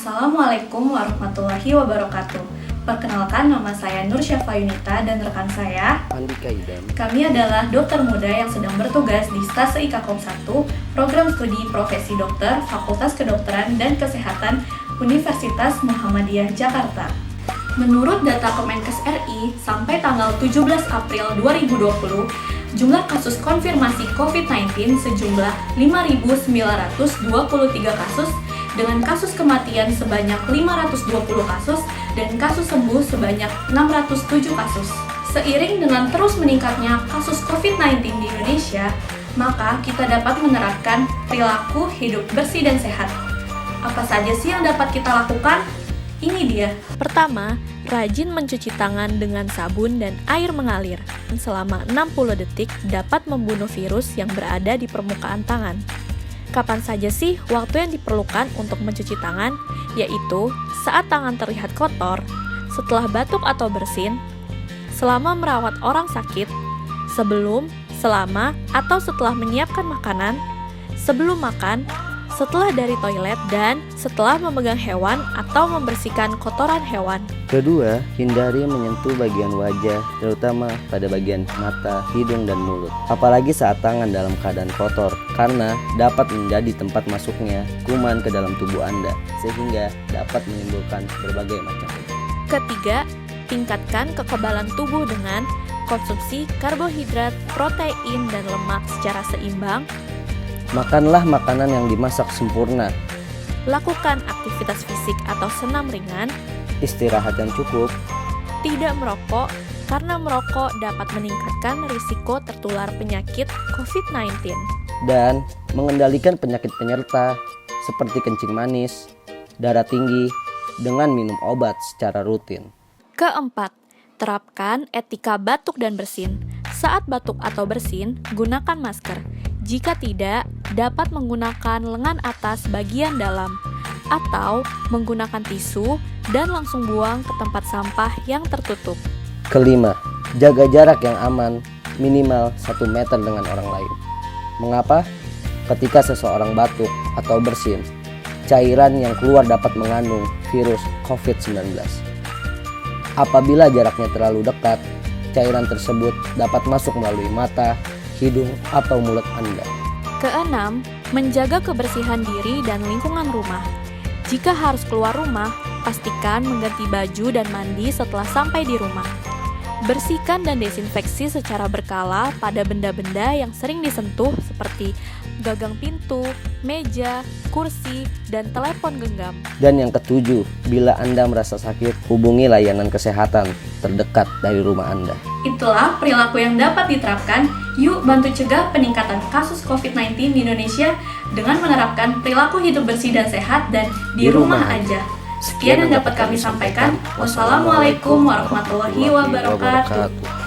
Assalamualaikum warahmatullahi wabarakatuh. Perkenalkan, nama saya Nur Syafa Yunita dan rekan saya Andika Idam. Kami adalah dokter muda yang sedang bertugas di Stase IKKOM 1, Program Studi Profesi Dokter, Fakultas Kedokteran dan Kesehatan Universitas Muhammadiyah Jakarta. Menurut data Kemenkes RI, sampai tanggal 17 April 2020, jumlah kasus konfirmasi COVID-19 sejumlah 5.923 kasus, dengan kasus kematian sebanyak 520 kasus dan kasus sembuh sebanyak 607 kasus. Seiring dengan terus meningkatnya kasus COVID-19 di Indonesia, maka kita dapat menerapkan perilaku hidup bersih dan sehat. Apa saja sih yang dapat kita lakukan? Ini dia. Pertama, rajin mencuci tangan dengan sabun dan air mengalir. Selama 60 detik dapat membunuh virus yang berada di permukaan tangan. Kapan saja sih waktu yang diperlukan untuk mencuci tangan? Yaitu saat tangan terlihat kotor, setelah batuk atau bersin, selama merawat orang sakit, sebelum, selama, atau setelah menyiapkan makanan, sebelum makan, setelah dari toilet, dan setelah memegang hewan atau membersihkan kotoran hewan. Kedua, hindari menyentuh bagian wajah, terutama pada bagian mata, hidung, dan mulut. Apalagi saat tangan dalam keadaan kotor, karena dapat menjadi tempat masuknya kuman ke dalam tubuh Anda, sehingga dapat menimbulkan berbagai macam penyakit. Ketiga, tingkatkan kekebalan tubuh dengan konsumsi karbohidrat, protein, dan lemak secara seimbang. Makanlah makanan yang dimasak sempurna, Lakukan aktivitas fisik atau senam ringan. istirahat yang cukup, Tidak merokok, karena merokok dapat meningkatkan risiko tertular penyakit COVID-19. dan mengendalikan penyakit penyerta seperti kencing manis, darah tinggi, dengan minum obat secara rutin. Keempat, terapkan etika batuk dan bersin. Saat batuk atau bersin, gunakan masker. Jika tidak, dapat menggunakan lengan atas bagian dalam atau menggunakan tisu dan langsung buang ke tempat sampah yang tertutup. Kelima, jaga jarak yang aman minimal 1 meter dengan orang lain. Mengapa? Ketika seseorang batuk atau bersin, cairan yang keluar dapat mengandung virus COVID-19. Apabila jaraknya terlalu dekat, cairan tersebut dapat masuk melalui mata, hidung, atau mulut Anda. Keenam, menjaga kebersihan diri dan lingkungan rumah. Jika harus keluar rumah, pastikan mengganti baju dan mandi setelah sampai di rumah. Bersihkan dan desinfeksi secara berkala pada benda-benda yang sering disentuh seperti gagang pintu, meja, kursi, dan telepon genggam. Dan yang ketujuh, bila Anda merasa sakit, hubungi layanan kesehatan terdekat dari rumah Anda. Itulah perilaku yang dapat diterapkan. Yuk bantu cegah peningkatan kasus COVID-19 di Indonesia dengan menerapkan perilaku hidup bersih dan sehat dan di rumah aja. Sekian yang dapat kami sampaikan. Wassalamualaikum warahmatullahi wabarakatuh.